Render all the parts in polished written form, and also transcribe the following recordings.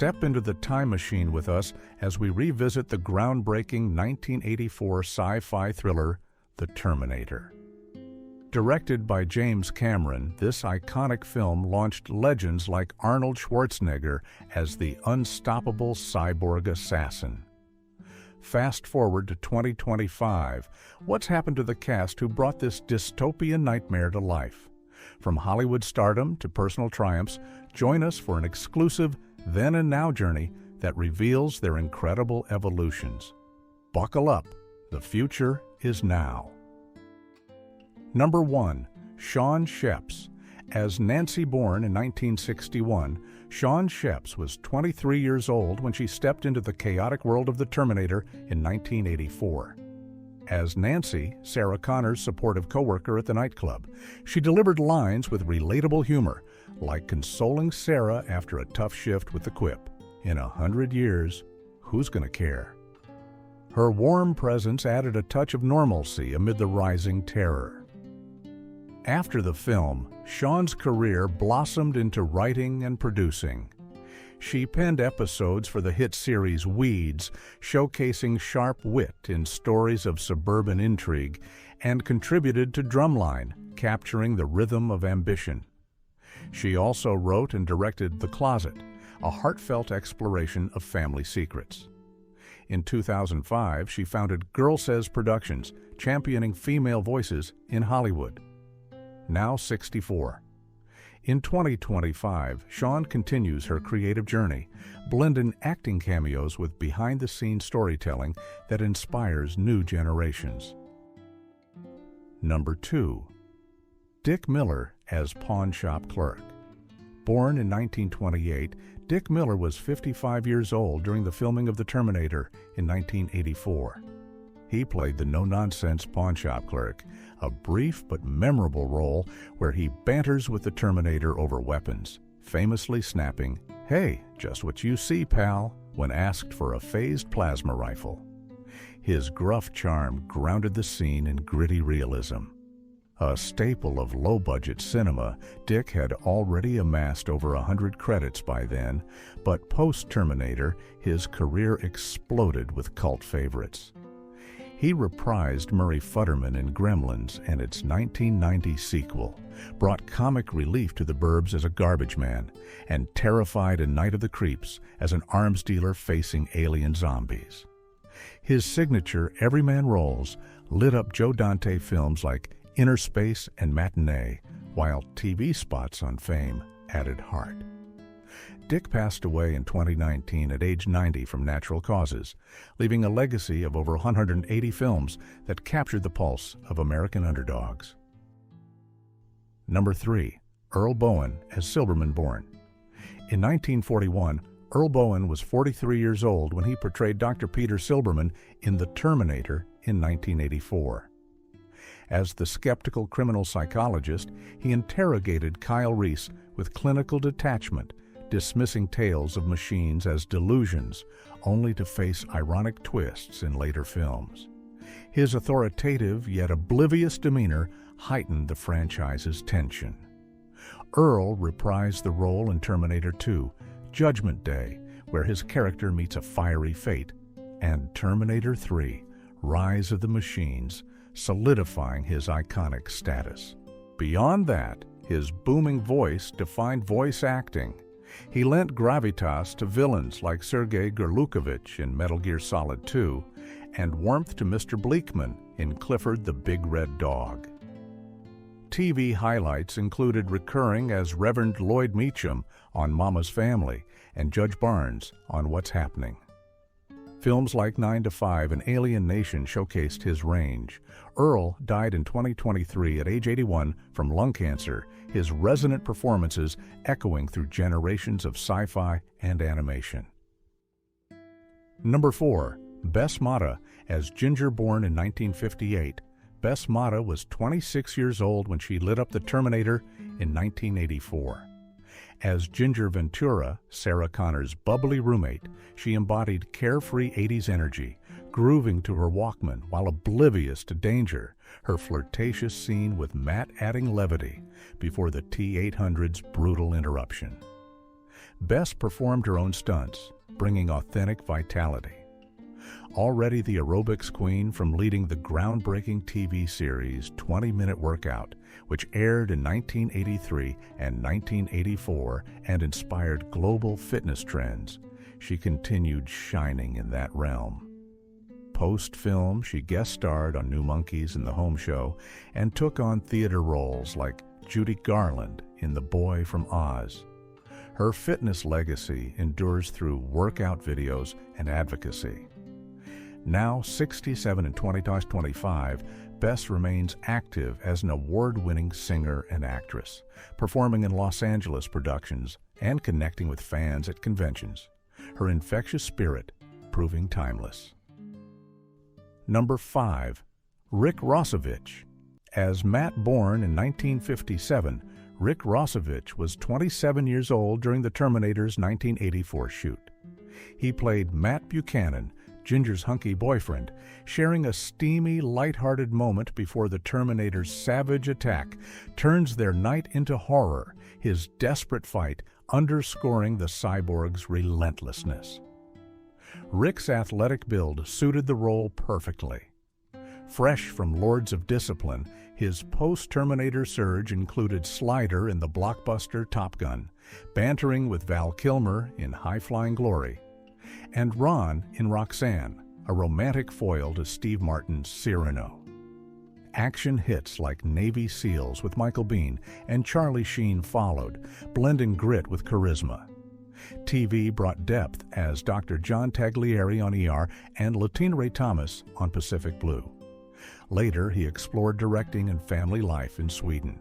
Step into the time machine with us as we revisit the groundbreaking 1984 sci-fi thriller, The Terminator. Directed by James Cameron, this iconic film launched legends like Arnold Schwarzenegger as the unstoppable cyborg assassin. Fast forward to 2025, what's happened to the cast who brought this dystopian nightmare to life? From Hollywood stardom to personal triumphs, join us for an exclusive then and now journey that reveals their incredible evolutions. Buckle up, the future is now. Number 1. Shawn Schepps. As Nancy Bourne in 1961, Shawn Schepps was 23 years old when she stepped into the chaotic world of the Terminator in 1984. As Nancy, Sarah Connor's supportive co-worker at the nightclub, she delivered lines with relatable humor, like consoling Sarah after a tough shift with the quip, "In 100 years, who's gonna care?" Her warm presence added a touch of normalcy amid the rising terror. After the film, Shawn's career blossomed into writing and producing. She penned episodes for the hit series Weeds, showcasing sharp wit in stories of suburban intrigue, and contributed to Drumline, capturing the rhythm of ambition. She also wrote and directed The Closet, a heartfelt exploration of family secrets. In 2005, she founded Girl Says Productions, championing female voices in Hollywood. Now 64. In 2025, Shawn continues her creative journey, blending acting cameos with behind-the-scenes storytelling that inspires new generations. Number 2. Dick Miller as pawn shop clerk. Born in 1928, Dick Miller was 55 years old during the filming of The Terminator in 1984. He played the no-nonsense pawn shop clerk, a brief but memorable role where he banters with the Terminator over weapons, famously snapping, "Hey, just what you see, pal," when asked for a phased plasma rifle. His gruff charm grounded the scene in gritty realism. A staple of low-budget cinema, Dick had already amassed over 100 credits by then, but post-Terminator, his career exploded with cult favorites. He reprised Murray Futterman in Gremlins and its 1990 sequel, brought comic relief to the burbs as a garbage man, and terrified a Night of the Creeps as an arms dealer facing alien zombies. His signature everyman roles lit up Joe Dante films like Inner Space and Matinee, while TV spots on Fame added heart. Dick passed away in 2019 at age 90 from natural causes, leaving a legacy of over 180 films that captured the pulse of American underdogs. Number 3. Earl Boen as Silberman Bourne. In 1941, Earl Boen was 43 years old when he portrayed Dr. Peter Silberman in The Terminator in 1984. As the skeptical criminal psychologist, he interrogated Kyle Reese with clinical detachment, dismissing tales of machines as delusions, only to face ironic twists in later films. His authoritative yet oblivious demeanor heightened the franchise's tension. Earl reprised the role in Terminator 2, Judgment Day, where his character meets a fiery fate, and Terminator 3, Rise of the Machines, solidifying his iconic status. Beyond that, his booming voice defined voice acting. He lent gravitas to villains like Sergei Gerlukovich in Metal Gear Solid 2 and warmth to Mr. Bleakman in Clifford the Big Red Dog. TV highlights included recurring as Reverend Lloyd Meacham on Mama's Family and Judge Barnes on What's Happening. Films like 9 to 5 and Alien Nation showcased his range. Earl died in 2023 at age 81 from lung cancer, his resonant performances echoing through generations of sci-fi and animation. Number 4. Bess Motta as Ginger Bourne in 1958. Bess Motta was 26 years old when she lit up the Terminator in 1984. As Ginger Ventura, Sarah Connor's bubbly roommate, she embodied carefree 80s energy, grooving to her Walkman while oblivious to danger, her flirtatious scene with Matt adding levity before the T-800's brutal interruption. Bess performed her own stunts, bringing authentic vitality. Already the aerobics queen from leading the groundbreaking TV series 20-Minute Workout, which aired in 1983 and 1984 and inspired global fitness trends, she continued shining in that realm. Post-film, she guest starred on New Monkeys and The Home Show and took on theater roles like Judy Garland in The Boy from Oz. Her fitness legacy endures through workout videos and advocacy. Now 67 and 25, Bess remains active as an award-winning singer and actress, performing in Los Angeles productions and connecting with fans at conventions. Her infectious spirit proving timeless. Number 5. Rick Rossovich. As Matt Bourne in 1957, Rick Rossovich was 27 years old during the Terminator's 1984 shoot. He played Matt Buchanan, Ginger's hunky boyfriend, sharing a steamy, light-hearted moment before the Terminator's savage attack turns their night into horror, his desperate fight underscoring the cyborg's relentlessness. Rick's athletic build suited the role perfectly. Fresh from Lords of Discipline, his post-Terminator surge included Slider in the blockbuster Top Gun, bantering with Val Kilmer in High Flying Glory, and Ron in Roxanne, a romantic foil to Steve Martin's Cyrano. Action hits like Navy SEALs with Michael Biehn and Charlie Sheen followed, blending grit with charisma. TV brought depth as Dr. John Taglieri on ER and Latina Ray Thomas on Pacific Blue. Later, he explored directing and family life in Sweden.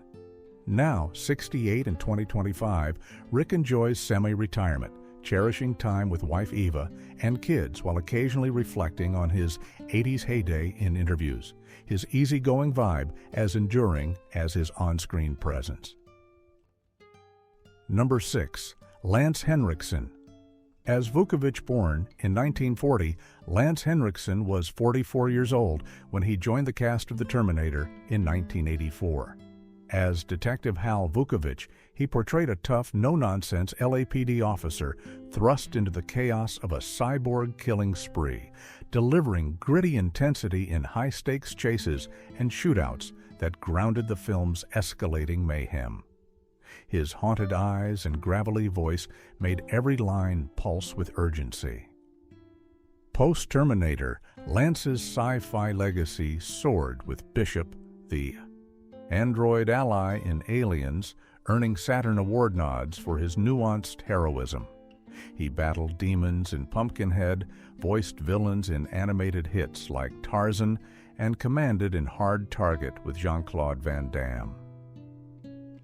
Now, 68 and 2025, Rick enjoys semi-retirement, cherishing time with wife Eva and kids while occasionally reflecting on his 80s heyday in interviews, his easygoing vibe as enduring as his on-screen presence. Number 6. Lance Henriksen. As Vukovich born in 1940, Lance Henriksen was 44 years old when he joined the cast of The Terminator in 1984. As Detective Hal Vukovich, he portrayed a tough, no-nonsense LAPD officer thrust into the chaos of a cyborg killing spree, delivering gritty intensity in high-stakes chases and shootouts that grounded the film's escalating mayhem. His haunted eyes and gravelly voice made every line pulse with urgency. Post-Terminator, Lance's sci-fi legacy soared with Bishop, the android ally in Aliens, earning Saturn Award nods for his nuanced heroism. He battled demons in Pumpkinhead, voiced villains in animated hits like Tarzan, and commanded in Hard Target with Jean-Claude Van Damme.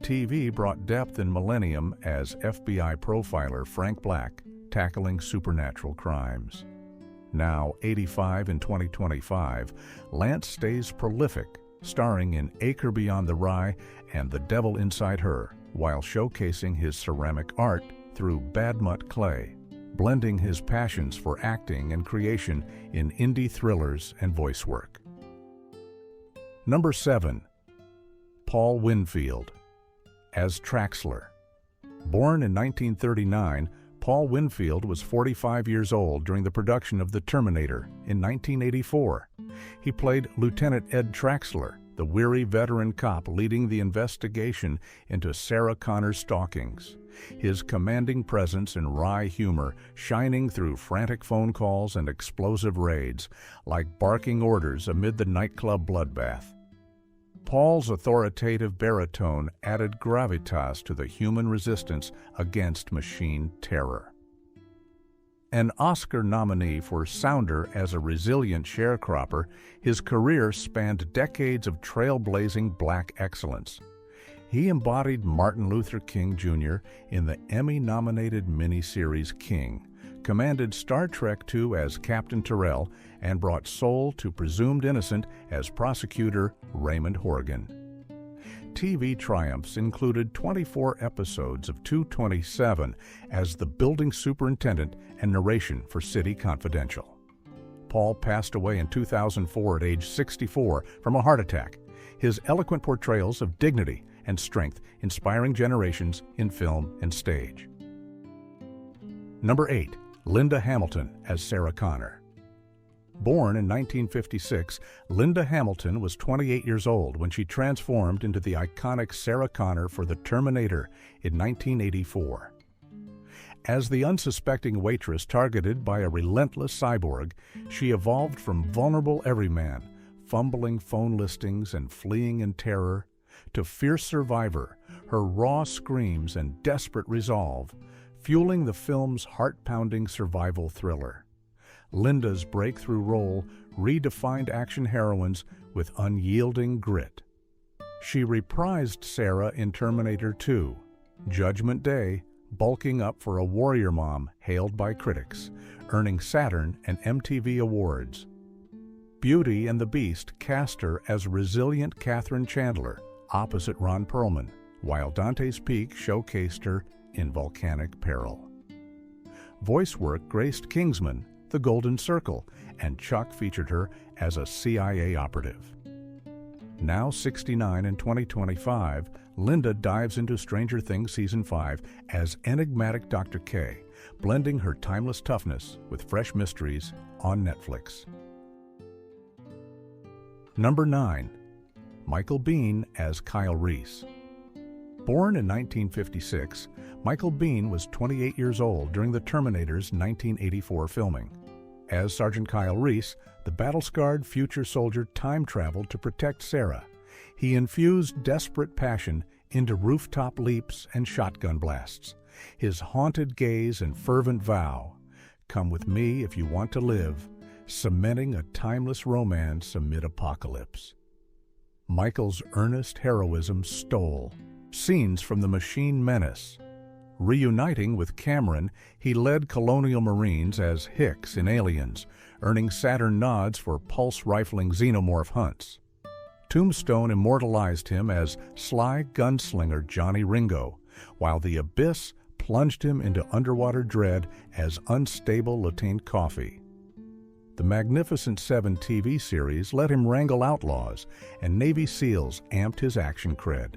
TV brought depth in Millennium as FBI profiler Frank Black, tackling supernatural crimes. Now 85 in 2025, Lance stays prolific, starring in Acre Beyond the Rye and The Devil Inside Her, while showcasing his ceramic art through Badmut Clay, blending his passions for acting and creation in indie thrillers and voice work. Number 7. Paul Winfield. As Traxler. Born in 1939, Paul Winfield was 45 years old during the production of The Terminator in 1984. He played Lieutenant Ed Traxler, the weary veteran cop leading the investigation into Sarah Connor's stalkings, his commanding presence and wry humor shining through frantic phone calls and explosive raids, like barking orders amid the nightclub bloodbath. Paul's authoritative baritone added gravitas to the human resistance against machine terror. An Oscar nominee for Sounder as a resilient sharecropper, his career spanned decades of trailblazing black excellence. He embodied Martin Luther King Jr. in the Emmy-nominated miniseries King, commanded Star Trek II as Captain Terrell, and brought Soul to Presumed Innocent as prosecutor Raymond Horgan. TV triumphs included 24 episodes of 227 as the building superintendent and narration for City Confidential. Paul passed away in 2004 at age 64 from a heart attack, his eloquent portrayals of dignity and strength inspiring generations in film and stage. Number 8. Linda Hamilton as Sarah Connor. Born in 1956, Linda Hamilton was 28 years old when she transformed into the iconic Sarah Connor for the Terminator in 1984. As the unsuspecting waitress targeted by a relentless cyborg, she evolved from vulnerable everyman, fumbling phone listings and fleeing in terror, to fierce survivor, her raw screams and desperate resolve, fueling the film's heart-pounding survival thriller. Linda's breakthrough role redefined action heroines with unyielding grit. She reprised Sarah in Terminator 2, Judgment Day, bulking up for a warrior mom hailed by critics, earning Saturn and MTV awards. Beauty and the Beast cast her as resilient Katherine Chandler, opposite Ron Perlman, while Dante's Peak showcased her in Volcanic Peril. Voice work graced Kingsman, The Golden Circle, and Chuck featured her as a CIA operative. Now 69 in 2025, Linda dives into Stranger Things Season 5 as enigmatic Dr. K, blending her timeless toughness with fresh mysteries on Netflix. Number 9. Michael Biehn as Kyle Reese. Born in 1956, Michael Biehn was 28 years old during the Terminator's 1984 filming. As Sergeant Kyle Reese, the battle-scarred future soldier time-traveled to protect Sarah. He infused desperate passion into rooftop leaps and shotgun blasts. His haunted gaze and fervent vow, "Come with me if you want to live," cementing a timeless romance amid apocalypse. Michael's earnest heroism stole scenes from The Machine Menace. Reuniting with Cameron, he led Colonial Marines as Hicks in Aliens, earning Saturn nods for pulse-rifling xenomorph hunts. Tombstone immortalized him as sly gunslinger Johnny Ringo, while The Abyss plunged him into underwater dread as unstable Lieutenant Coffee. The Magnificent Seven TV series let him wrangle outlaws, and Navy SEALs amped his action cred.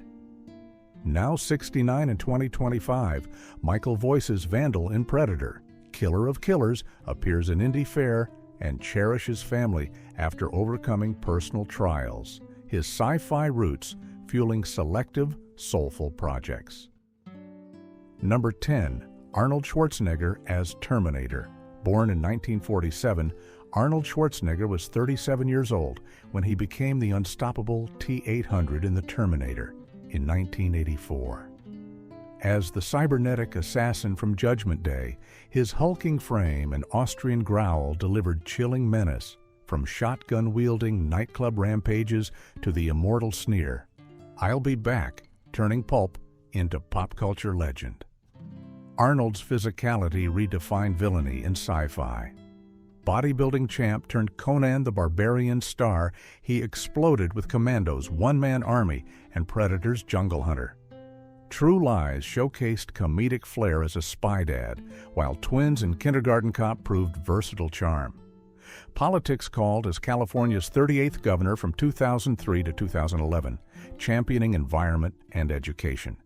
Now 69 in 2025, Michael voices Vandal in Predator. Killer of Killers appears in Indy Fair and cherishes family after overcoming personal trials. His sci-fi roots fueling selective, soulful projects. Number 10. Arnold Schwarzenegger as Terminator. Born in 1947, Arnold Schwarzenegger was 37 years old when he became the unstoppable T-800 in The Terminator in 1984. As the cybernetic assassin from Judgment Day, his hulking frame and Austrian growl delivered chilling menace, from shotgun-wielding nightclub rampages to the immortal sneer, "I'll be back," turning pulp into pop culture legend. Arnold's physicality redefined villainy in sci-fi. Bodybuilding champ turned Conan the Barbarian star, he exploded with Commando's one-man army and Predator's jungle hunter. True Lies showcased comedic flair as a spy dad, while Twins and Kindergarten Cop proved versatile charm. Politics called as California's 38th governor from 2003 to 2011, championing environment and education.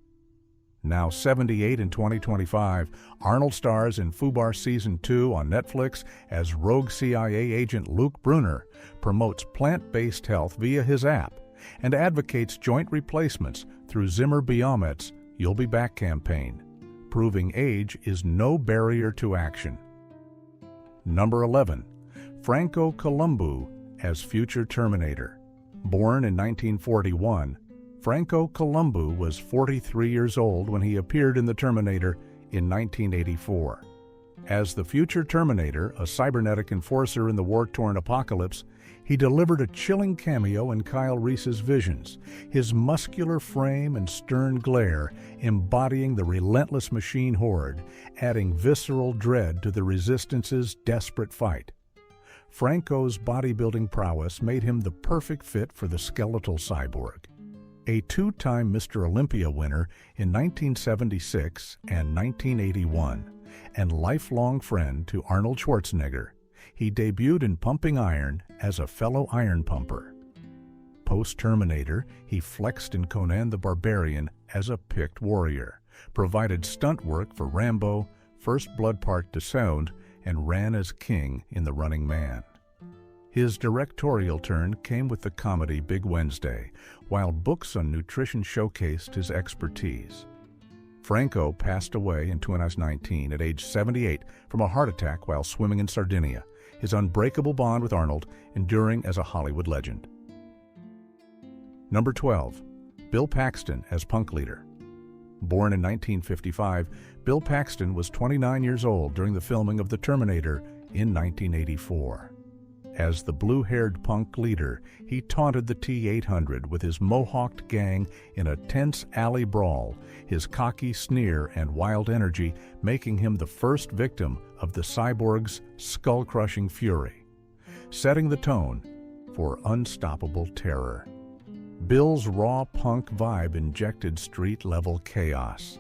Now 78 in 2025, Arnold stars in Fubar Season 2 on Netflix as rogue CIA agent Luke Brunner, promotes plant-based health via his app, and advocates joint replacements through Zimmer Biomet's You'll Be Back campaign, proving age is no barrier to action. Number 11. Franco Columbu as future Terminator. Born in 1941, Franco Columbu was 43 years old when he appeared in The Terminator in 1984. As the future Terminator, a cybernetic enforcer in the war-torn apocalypse, he delivered a chilling cameo in Kyle Reese's visions, his muscular frame and stern glare embodying the relentless machine horde, adding visceral dread to the Resistance's desperate fight. Franco's bodybuilding prowess made him the perfect fit for the skeletal cyborg. A two-time Mr. Olympia winner in 1976 and 1981, and lifelong friend to Arnold Schwarzenegger, he debuted in Pumping Iron as a fellow iron pumper. Post-Terminator, he flexed in Conan the Barbarian as a picked warrior, provided stunt work for Rambo, First Blood Part disowned and ran as king in The Running Man. His directorial turn came with the comedy Big Wednesday, while books on nutrition showcased his expertise. Franco passed away in 2019 at age 78 from a heart attack while swimming in Sardinia, his unbreakable bond with Arnold enduring as a Hollywood legend. Number 12. Bill Paxton as punk leader. Born in 1955, Bill Paxton was 29 years old during the filming of The Terminator in 1984. As the blue-haired punk leader, he taunted the T-800 with his mohawked gang in a tense alley brawl, his cocky sneer and wild energy making him the first victim of the cyborg's skull-crushing fury, setting the tone for unstoppable terror. Bill's raw punk vibe injected street-level chaos.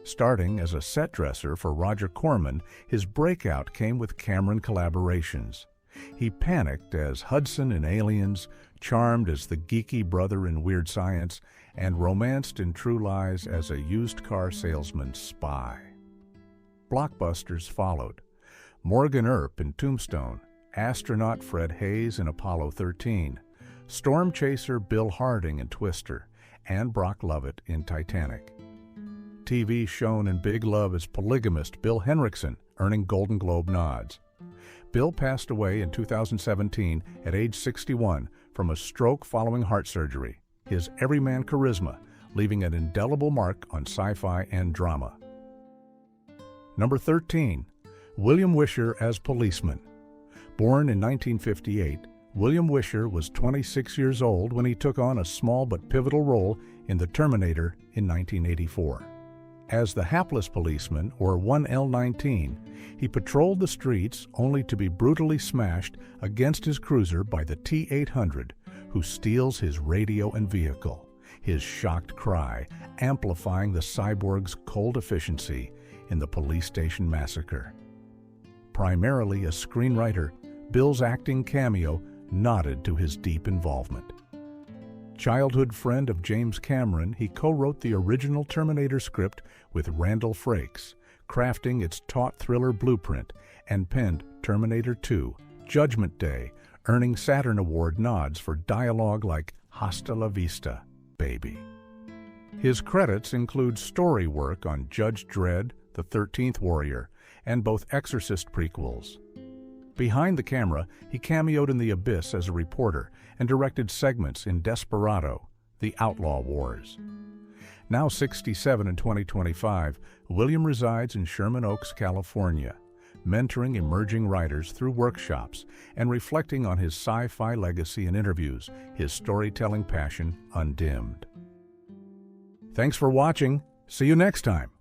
Starting as a set dresser for Roger Corman, his breakout came with Cameron collaborations. He panicked as Hudson in Aliens, charmed as the geeky brother in Weird Science, and romanced in True Lies as a used car salesman spy. Blockbusters followed. Morgan Earp in Tombstone, astronaut Fred Hayes in Apollo 13, storm chaser Bill Harding in Twister, and Brock Lovett in Titanic. TV shown in Big Love as polygamist Bill Henriksen, earning Golden Globe nods. Bill passed away in 2017 at age 61 from a stroke following heart surgery, his everyman charisma leaving an indelible mark on sci-fi and drama. Number 13. William Wisher as policeman. Born in 1958, William Wisher was 26 years old when he took on a small but pivotal role in The Terminator in 1984. As the hapless policeman, or 1L19, he patrolled the streets only to be brutally smashed against his cruiser by the T-800, who steals his radio and vehicle, his shocked cry amplifying the cyborg's cold efficiency in the police station massacre. Primarily a screenwriter, Bill's acting cameo nodded to his deep involvement. Childhood friend of James Cameron, he co-wrote the original Terminator script with Randall Frakes, crafting its taut thriller blueprint, and penned Terminator 2, Judgment Day, earning Saturn Award nods for dialogue like "Hasta la vista, baby." His credits include story work on Judge Dredd, The 13th Warrior, and both Exorcist prequels. Behind the camera, he cameoed in The Abyss as a reporter and directed segments in Desperado, The Outlaw Wars. Now 67 in 2025, William resides in Sherman Oaks, California, mentoring emerging writers through workshops and reflecting on his sci-fi legacy in interviews, his storytelling passion undimmed. Thanks for watching. See you next time.